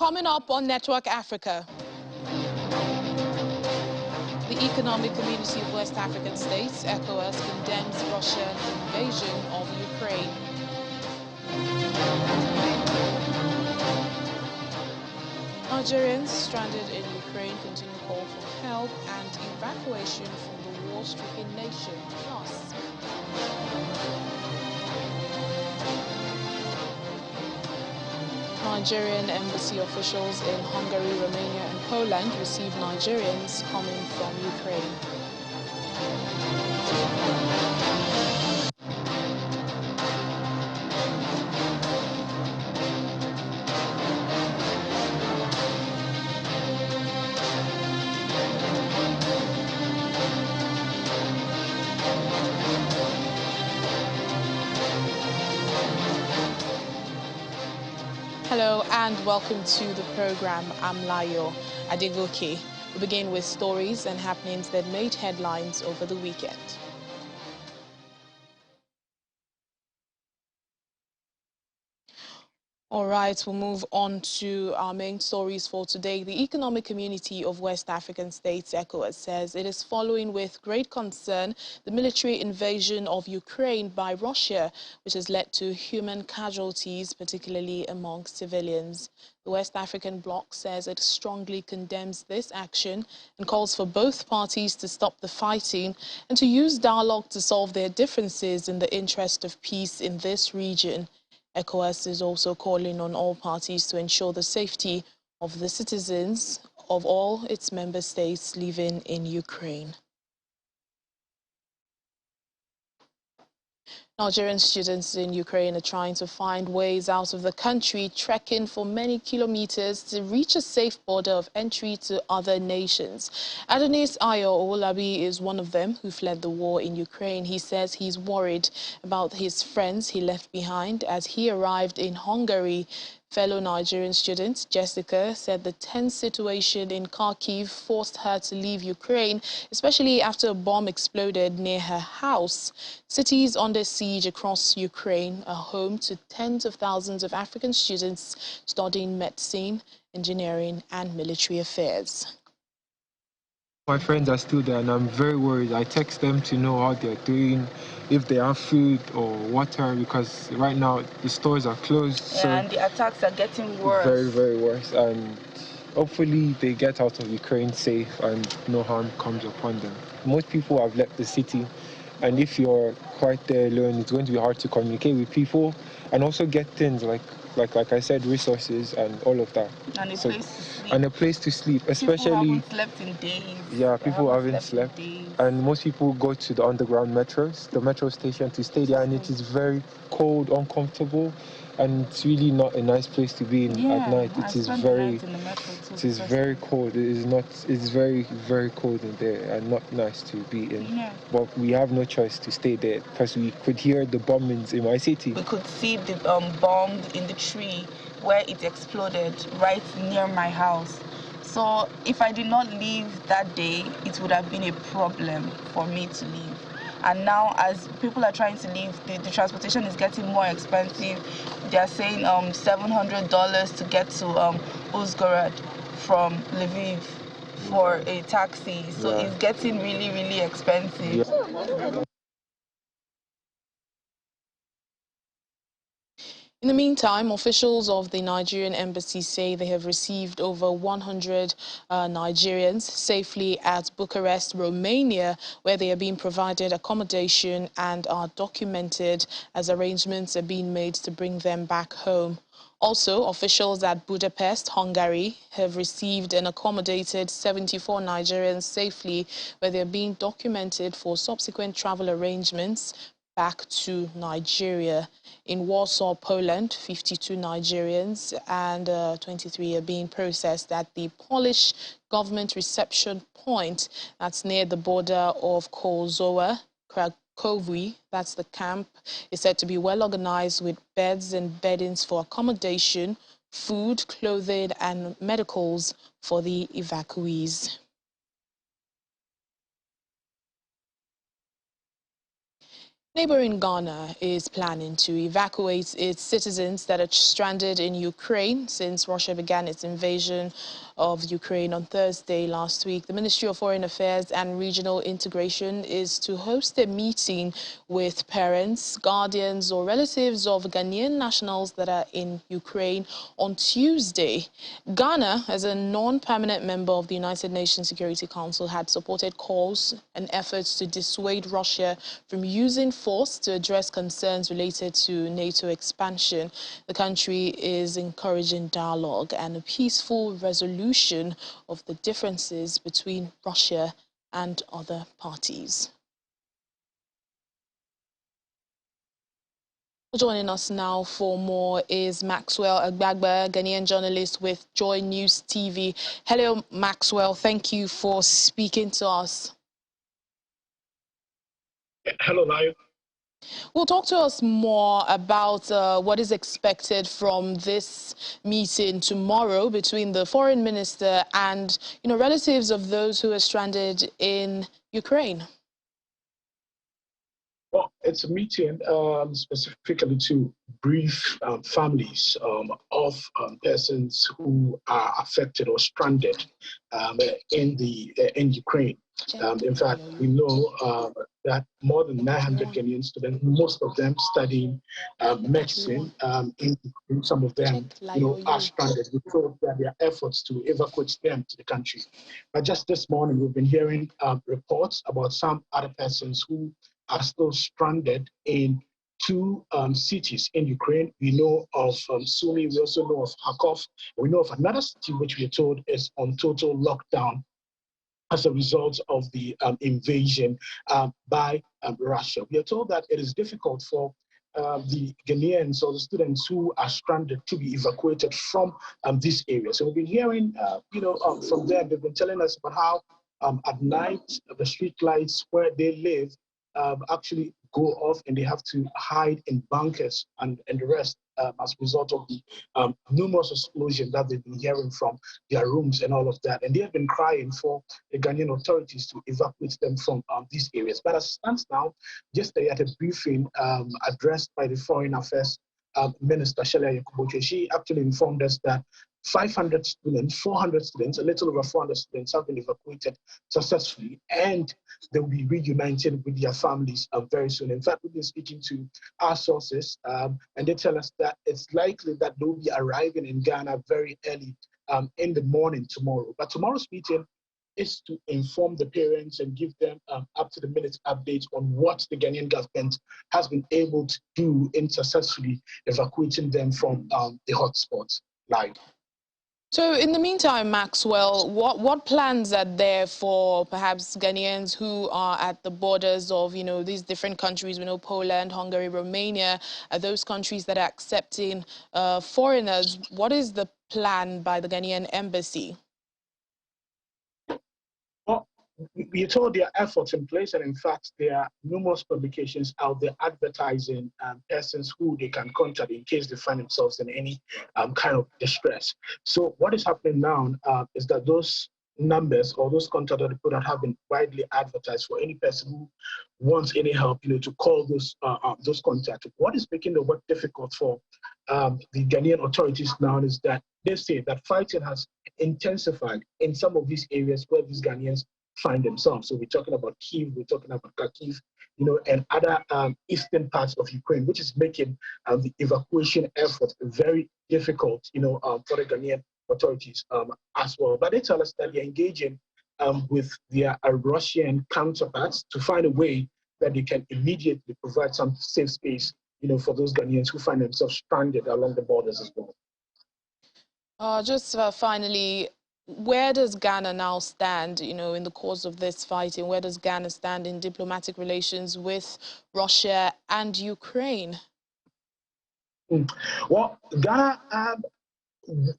Coming up on Network Africa, the Economic Community of West African States, ECOWAS, condemns Russian invasion of Ukraine. Nigerians stranded in Ukraine continue to call for help and evacuation from the war-stricken nation. Plus, Nigerian embassy officials in Hungary, Romania and Poland receive Nigerians coming from Ukraine. Hello and welcome to the program. I'm Layo Adegoke. We begin with stories and happenings that made headlines over the weekend. All right, we'll move on to our main stories for today. The Economic Community of West African States, ECOWAS, says it is following with great concern the military invasion of Ukraine by Russia, which has led to human casualties, particularly among civilians. The West African bloc says it strongly condemns this action and calls for both parties to stop the fighting and to use dialogue to solve their differences in the interest of peace in this region. ECOWAS is also calling on all parties to ensure the safety of the citizens of all its member states living in Ukraine. Nigerian students in Ukraine are trying to find ways out of the country, trekking for many kilometers to reach a safe border of entry to other nations. Adonis Ayo Olabi is one of them who fled the war in Ukraine. He says he's worried about his friends he left behind as he arrived in Hungary. Fellow Nigerian student Jessica said the tense situation in Kharkiv forced her to leave Ukraine, especially after a bomb exploded near her house. Cities under siege across Ukraine are home to tens of thousands of African students studying medicine, engineering and military affairs. My friends are still there and I'm very worried. I text them to know how they're doing, if they have food or water, because right now the stores are closed. Yeah, so and the attacks are getting worse. Very, very worse. And hopefully they get out of Ukraine safe and no harm comes upon them. Most people have left the city, and if you're quite there alone, it's going to be hard to communicate with people and also get things like I said, resources and all of that. And a place to sleep. And a place to sleep, especially. People haven't slept in days. Yeah, people haven't slept. And most people go to the underground metros, the metro station, to stay there, and it is very cold, uncomfortable, and it's really not a nice place to be in at night. It is very cold. It is not. It's very, very cold in there and not nice to be in. Yeah. But we have no choice to stay there because we could hear the bombings in my city. We could see the bomb in the tree where it exploded right near my house. So if I did not leave that day, it would have been a problem for me to leave. And now, as people are trying to leave, the transportation is getting more expensive. They are saying $700 to get to Uzhgorod from Lviv for a taxi. So it's getting really, really expensive. Yeah. In the meantime, officials of the Nigerian embassy say they have received over 100 Nigerians safely at Bucharest, Romania, where they are being provided accommodation and are documented as arrangements are being made to bring them back home. Also, officials at Budapest, Hungary, have received and accommodated 74 Nigerians safely, where they are being documented for subsequent travel arrangements back to Nigeria. In Warsaw, Poland, 52 Nigerians and 23 are being processed at the Polish government reception point that's near the border of Kozowa, Krakowi. That's the camp. Is said to be well organized with beds and beddings for accommodation, food, clothing and medicals for the evacuees. Neighboring Ghana is planning to evacuate its citizens that are stranded in Ukraine since Russia began its invasion of Ukraine on Thursday last week. The Ministry of Foreign Affairs and Regional Integration is to host a meeting with parents, guardians or relatives of Ghanaian nationals that are in Ukraine on Tuesday. Ghana, as a non-permanent member of the United Nations Security Council, had supported calls and efforts to dissuade Russia from using force to address concerns related to NATO expansion. The country is encouraging dialogue and a peaceful resolution of the differences between Russia and other parties. Joining us now for more is Maxwell Agbagba, Ghanaian journalist with Joy News TV. Hello, Maxwell. Thank you for speaking to us. Hello, Lion. Well, talk to us more about what is expected from this meeting tomorrow between the foreign minister and, relatives of those who are stranded in Ukraine. Well, it's a meeting specifically to brief families of persons who are affected or stranded in Ukraine. In fact, we know that more than 900 Ghanaian students, most of them studying medicine, in some of them, are stranded. We thought that there are efforts to evacuate them to the country. But just this morning, we've been hearing reports about some other persons who are still stranded in two cities in Ukraine. We know of Sumy, we also know of Kharkov. We know of another city which we are told is on total lockdown as a result of the invasion by Russia. We are told that it is difficult for the Ghanaians or the students who are stranded to be evacuated from this area. So we've been hearing, from them, they've been telling us about how at night the street lights where they live actually go off and they have to hide in bunkers and the rest as a result of the numerous explosions that they've been hearing from their rooms and all of that. And they have been crying for the Ghanaian authorities to evacuate them from these areas. But as it stands now, yesterday at a briefing addressed by the Foreign Affairs Minister, Shelia Yakuboche, she actually informed us that 500 students, 400 students, a little over 400 students have been evacuated successfully, and they will be reunited with their families very soon. In fact, we've been speaking to our sources, and they tell us that it's likely that they'll be arriving in Ghana very early in the morning tomorrow. But tomorrow's meeting is to inform the parents and give them up-to-the-minute updates on what the Ghanaian government has been able to do in successfully evacuating them from the hotspots. Live. So in the meantime, Maxwell, what plans are there for perhaps Ghanaians who are at the borders of, these different countries? We know Poland, Hungary, Romania, are those countries that are accepting foreigners. What is the plan by the Ghanaian embassy? Well, we are told there are efforts in place, and in fact, there are numerous publications out there advertising persons who they can contact in case they find themselves in any kind of distress. So what is happening now is that those numbers or those contact that have been widely advertised for any person who wants any help, to call those contacts. What is making the work difficult for the Ghanaian authorities now is that they say that fighting has intensified in some of these areas where these Ghanaians find themselves. So we're talking about Kiev, we're talking about Kharkiv, and other eastern parts of Ukraine, which is making the evacuation effort very difficult, for the Ghanaian authorities as well. But they tell us that they're engaging with their Russian counterparts to find a way that they can immediately provide some safe space, for those Ghanaians who find themselves stranded along the borders as well. Just finally, where does Ghana now stand, in the course of this fighting? Where does Ghana stand in diplomatic relations with Russia and Ukraine? Well, Ghana,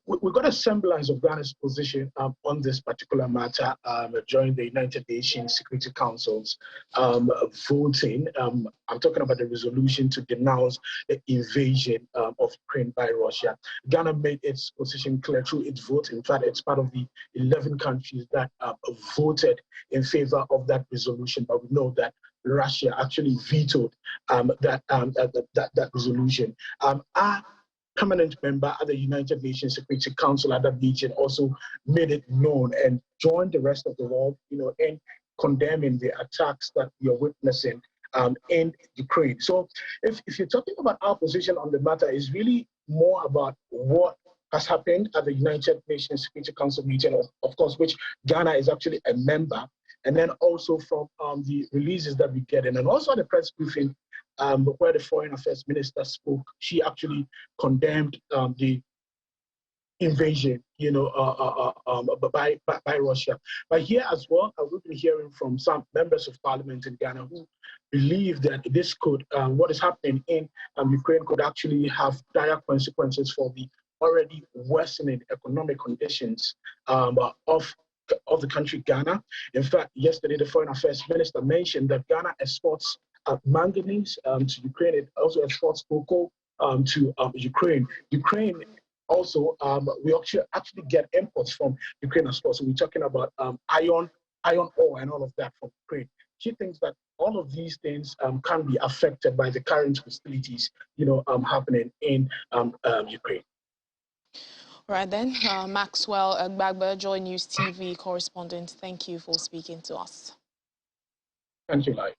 we got a semblance of Ghana's position on this particular matter during the United Nations Security Council's voting. I'm talking about the resolution to denounce the invasion of Ukraine by Russia. Ghana made its position clear through its vote. In fact, it's part of the 11 countries that voted in favor of that resolution. But we know that Russia actually vetoed that resolution. Our permanent member at the United Nations Security Council at that meeting also made it known and joined the rest of the world, in condemning the attacks that we are witnessing in Ukraine. So if you're talking about our position on the matter, is really more about what has happened at the United Nations Security Council meeting, of course, which Ghana is actually a member, and then also from the releases that we get in, and also at the press briefing where the Foreign Affairs Minister spoke. She actually condemned the invasion, by Russia. But here as well, we've been hearing from some members of parliament in Ghana who believe that this could, what is happening in Ukraine could actually have dire consequences for the already worsening economic conditions of the country Ghana. In fact, yesterday the Foreign Affairs Minister mentioned that Ghana exports manganese to Ukraine. It also exports cocoa to Ukraine. Ukraine also, we actually get imports from Ukraine as well. So we're talking about iron ore and all of that from Ukraine. She thinks that all of these things can be affected by the current hostilities, happening in Ukraine. Right then, Maxwell Agbagba, Joy News TV correspondent, thank you for speaking to us. Thank you, Lai.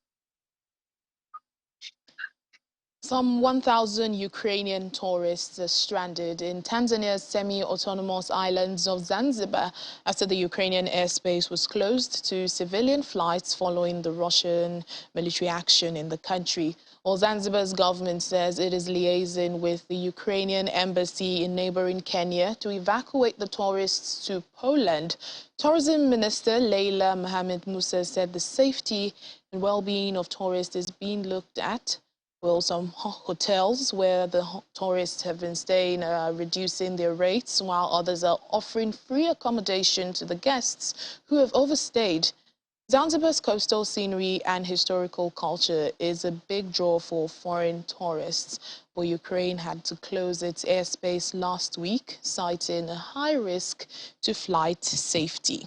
Some 1,000 Ukrainian tourists are stranded in Tanzania's semi-autonomous islands of Zanzibar after the Ukrainian airspace was closed to civilian flights following the Russian military action in the country. Well, Zanzibar's government says it is liaising with the Ukrainian embassy in neighboring Kenya to evacuate the tourists to Poland. Tourism Minister Leila Mohammed Musa said the safety and well-being of tourists is being looked at. Well, some hotels where the tourists have been staying are reducing their rates, while others are offering free accommodation to the guests who have overstayed. Zanzibar's coastal scenery and historical culture is a big draw for foreign tourists. But Ukraine had to close its airspace last week, citing a high risk to flight safety.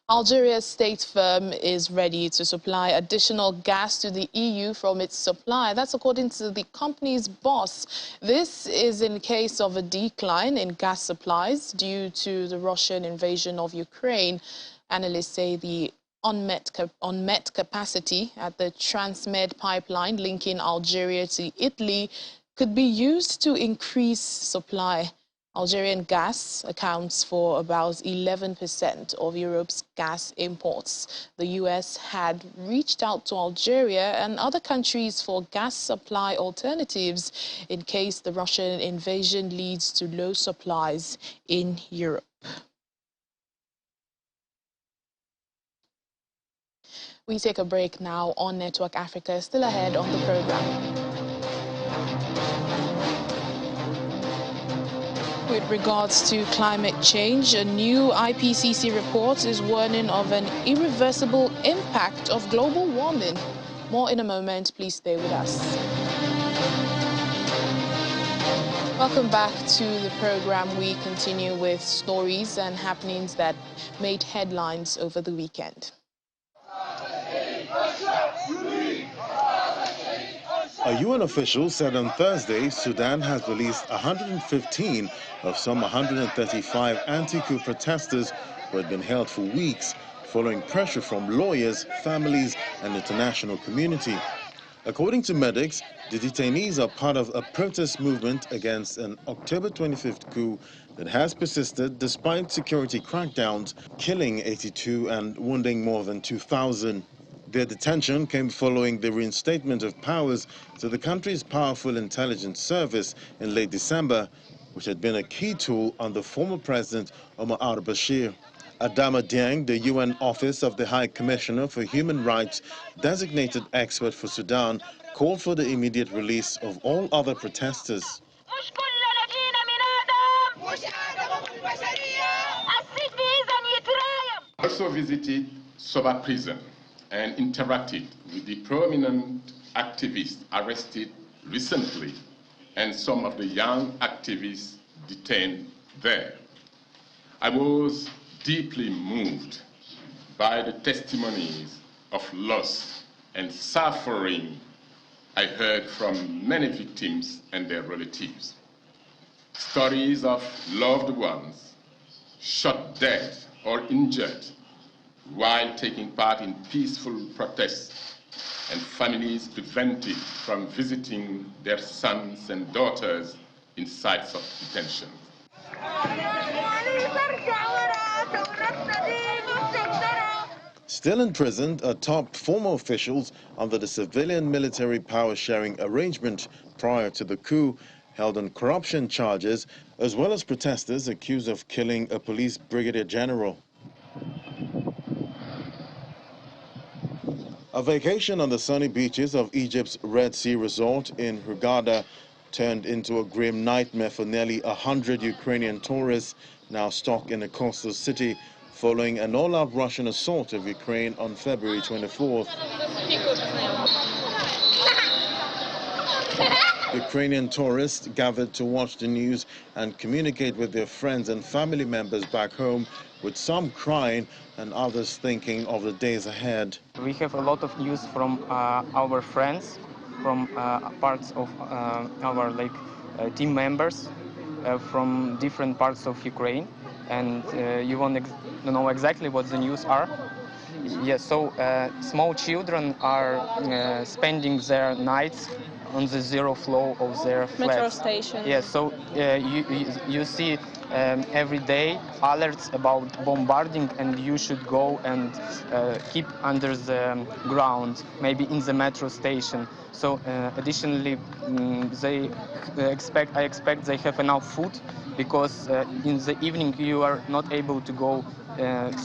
Algeria's state firm is ready to supply additional gas to the EU from its supply. That's according to the company's boss. This is in case of a decline in gas supplies due to the Russian invasion of Ukraine. Analysts say the unmet capacity at the Transmed pipeline linking Algeria to Italy could be used to increase supply. Algerian gas accounts for about 11% of Europe's gas imports. The U.S. had reached out to Algeria and other countries for gas supply alternatives in case the Russian invasion leads to low supplies in Europe. We take a break now on Network Africa. Still ahead on the program. With regards to climate change, a new IPCC report is warning of an irreversible impact of global warming. More in a moment. Please stay with us. Welcome back to the program. We continue with stories and happenings that made headlines over the weekend. A UN official said on Thursday Sudan has released 115 of some 135 anti-coup protesters who had been held for weeks following pressure from lawyers, families and international community. According to medics, the detainees are part of a protest movement against an October 25th coup that has persisted despite security crackdowns, killing 82 and wounding more than 2,000. Their detention came following the reinstatement of powers to the country's powerful intelligence service in late December, which had been a key tool under former President Omar al-Bashir. Adama Dieng, the UN Office of the High Commissioner for Human Rights, designated expert for Sudan, called for the immediate release of all other protesters. I also visited Soba prison and interacted with the prominent activists arrested recently and some of the young activists detained there. I was deeply moved by the testimonies of loss and suffering I heard from many victims and their relatives. Stories of loved ones shot dead or injured while taking part in peaceful protests, and families prevented from visiting their sons and daughters in sites of detention. Still imprisoned are top former officials under the civilian-military power-sharing arrangement prior to the coup, held on corruption charges, as well as protesters accused of killing a police brigadier general. A vacation on the sunny beaches of Egypt's Red Sea resort in Hurghada turned into a grim nightmare for nearly 100 Ukrainian tourists now stuck in a coastal city following an all-out Russian assault of Ukraine on February 24th. Ukrainian tourists gathered to watch the news and communicate with their friends and family members back home, with some crying and others thinking of the days ahead. We have a lot of news from our friends, from parts of our team members from different parts of Ukraine, and you want to know exactly what the news are. Yes, so small children are spending their nights on the zero flow of their flats. Metro station. Yes, so you see every day alerts about bombarding, and you should go and keep under the ground, maybe in the metro station. So additionally, I expect they have enough food, because in the evening you are not able to go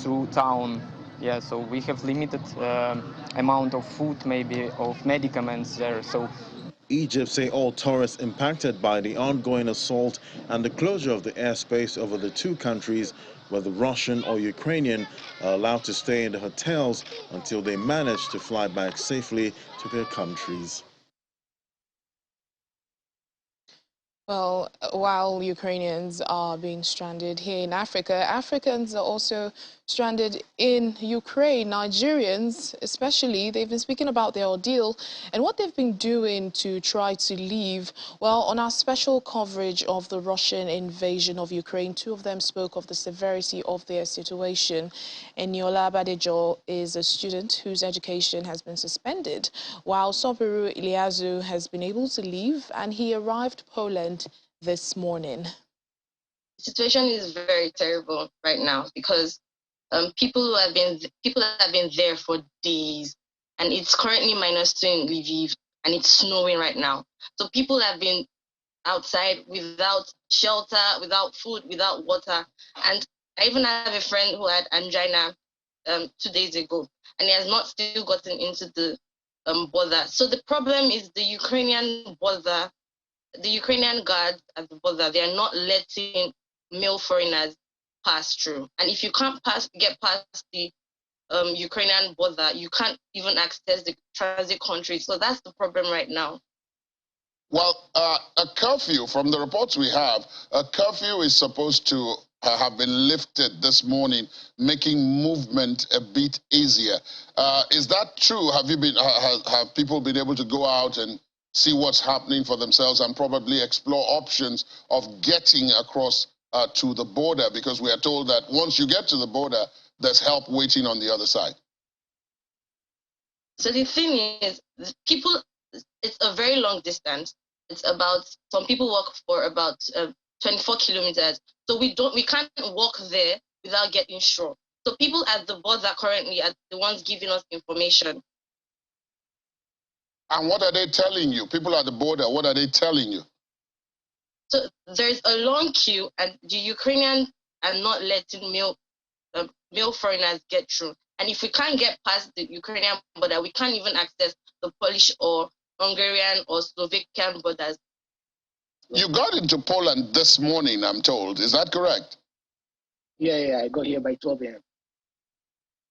through town. Yeah, so we have limited amount of food, maybe of medicaments there. So Egypt say all tourists impacted by the ongoing assault and the closure of the airspace over the two countries, whether Russian or Ukrainian, are allowed to stay in the hotels until they manage to fly back safely to their countries. Well, while Ukrainians are being stranded here in Africa, Africans are also stranded in Ukraine. Nigerians, especially, they've been speaking about their ordeal and what they've been doing to try to leave. Well, on our special coverage of the Russian invasion of Ukraine, two of them spoke of the severity of their situation. Eniola Badejo is a student whose education has been suspended, while Sobiru Iliazu has been able to leave, and he arrived Poland this morning. The situation is very terrible right now, because people have been there for days, and it's currently -2 in Lviv, and it's snowing right now. So people have been outside without shelter, without food, without water. And I even have a friend who had angina 2 days ago, and he has not still gotten into the border. So the problem is the Ukrainian border. The Ukrainian guards at the border, they are not letting male foreigners pass through. And if you can't get past the Ukrainian border, you can't even access the transit countries. So that's the problem right now. Well, a curfew, from the reports we have, a curfew is supposed to have been lifted this morning, making movement a bit easier. Is that true? Have people been able to go out and see what's happening for themselves and probably explore options of getting across to the border? Because we are told that once you get to the border, there's help waiting on the other side. So the thing is, it's a very long distance. It's about, some people walk for about 24 kilometers. So we can't walk there without getting shore. So people at the border currently are the ones giving us information. And what are they telling you? People at the border, what are they telling you? So there's a long queue, and the Ukrainians are not letting male foreigners get through. And if we can't get past the Ukrainian border, we can't even access the Polish or Hungarian or Slovakian borders. You got into Poland this morning, I'm told. Is that correct? Yeah, I got here by 12 a.m.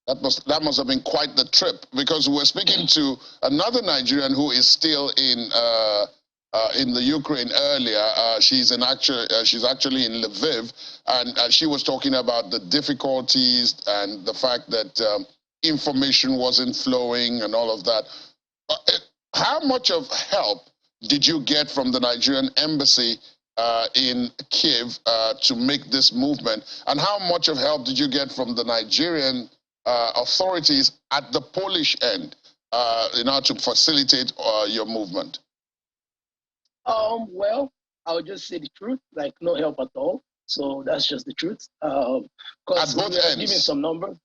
That must have been quite the trip, because we're speaking to another Nigerian who is still in in the Ukraine earlier. She's actually in Lviv, and she was talking about the difficulties and the fact that information wasn't flowing and all of that. How much of help did you get from the Nigerian embassy in Kiev to make this movement? And how much of help did you get from the Nigerian authorities at the Polish end in order to facilitate your movement? Well, I would just say the truth, like no help at all. So that's just the truth. Because at both ends. Giving some numbers.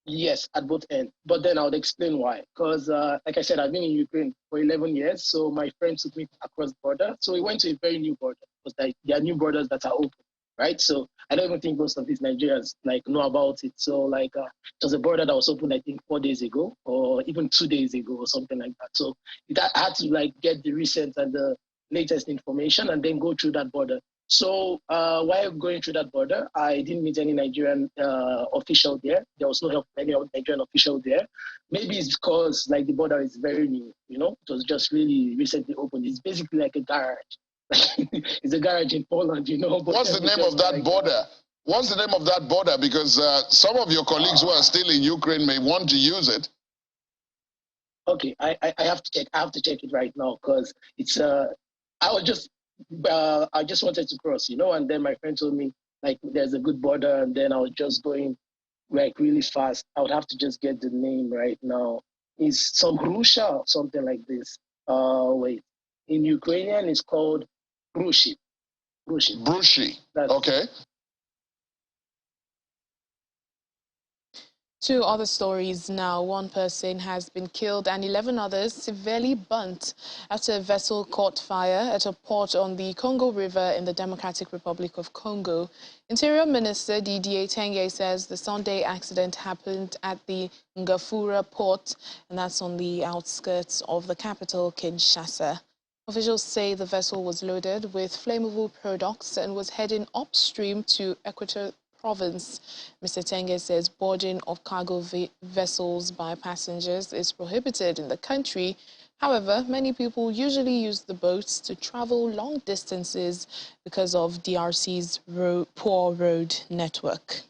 Yes, at both ends. But then I would explain why. Because, like I said, I've been in Ukraine for 11 years. So my friend took me across the border. So we went to a very new border. Because like, there are new borders that are open, right? So I don't even think most of these Nigerians like know about it. So like, it was a border that was open, I think, 4 days ago, or even 2 days ago, or something like that. So I had to like get the recent and the latest information and then go through that border. So while going through that border, I didn't meet any Nigerian official there. There was no help from any Nigerian official there. Maybe it's because like the border is very new, you know, it was just really recently opened. It's basically like a garage. It's a garage in Poland, you know. But what's the name of that border? What's the name of that border? Because some of your colleagues who are still in Ukraine may want to use it. Okay, I have to check. I have to check it right now because it's I just wanted to cross, you know, and then my friend told me like there's a good border, and then I was just going like really fast. I would have to just get the name right now. It's some Russia or something like this. Wait, in Ukrainian it's called Brushi. Brushi. Okay. Two other stories now. One person has been killed and 11 others severely burnt after a vessel caught fire at a port on the Congo River in the Democratic Republic of Congo. Interior Minister Didier Tenge says the Sunday accident happened at the Ngafura port, and that's on the outskirts of the capital, Kinshasa. Officials say the vessel was loaded with flammable products and was heading upstream to Equator Province. Mr. Tenge says boarding of cargo vessels by passengers is prohibited in the country. However, many people usually use the boats to travel long distances because of DRC's poor road network.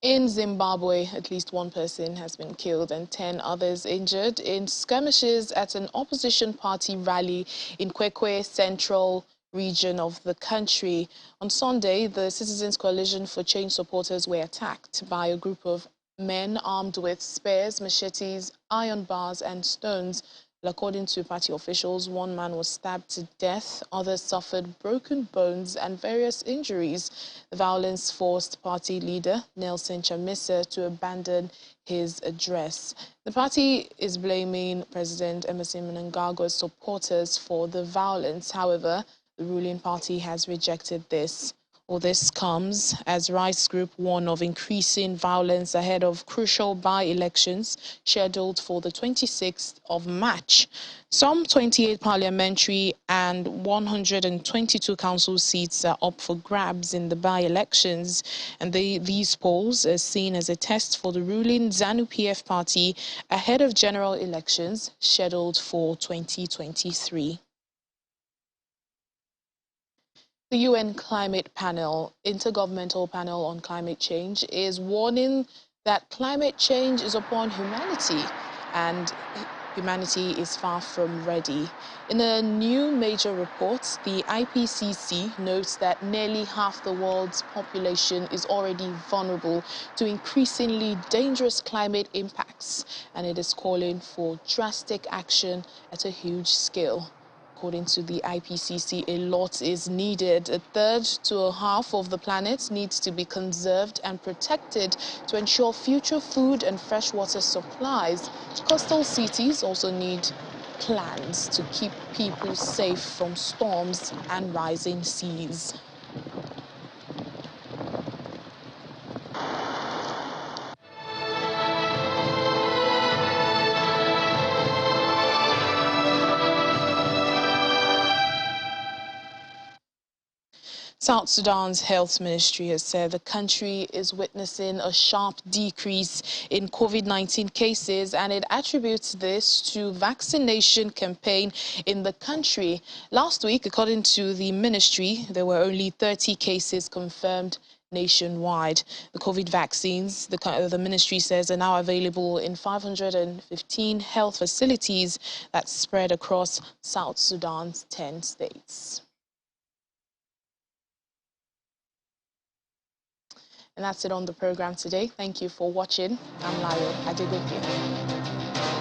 In Zimbabwe, at least one person has been killed and 10 others injured in skirmishes at an opposition party rally in Kwekwe Central region of the country. On Sunday, the Citizens Coalition for Change supporters were attacked by a group of men armed with spears, machetes, iron bars and stones. According to party officials, one man was stabbed to death, others suffered broken bones and various injuries. The violence forced party leader Nelson Chamisa to abandon his address. The party is blaming President Emmerson Mnangagwa's supporters for the violence. However, the ruling party has rejected this. All this comes as Rights Group warn of increasing violence ahead of crucial by-elections scheduled for the 26th of March. Some 28 parliamentary and 122 council seats are up for grabs in the by-elections, and these polls are seen as a test for the ruling ZANU-PF party ahead of general elections scheduled for 2023. The UN Climate Panel, Intergovernmental Panel on Climate Change, is warning that climate change is upon humanity and humanity is far from ready. In a new major report, the IPCC notes that nearly half the world's population is already vulnerable to increasingly dangerous climate impacts, and it is calling for drastic action at a huge scale. According to the IPCC, a lot is needed. A third to a half of the planet needs to be conserved and protected to ensure future food and freshwater supplies. Coastal cities also need plans to keep people safe from storms and rising seas. South Sudan's health ministry has said the country is witnessing a sharp decrease in COVID-19 cases, and it attributes this to vaccination campaign in the country. Last week, according to the ministry, there were only 30 cases confirmed nationwide. The COVID vaccines, the ministry says, are now available in 515 health facilities that spread across South Sudan's 10 states. And that's it on the program today. Thank you for watching. I'm Layo Adegoke.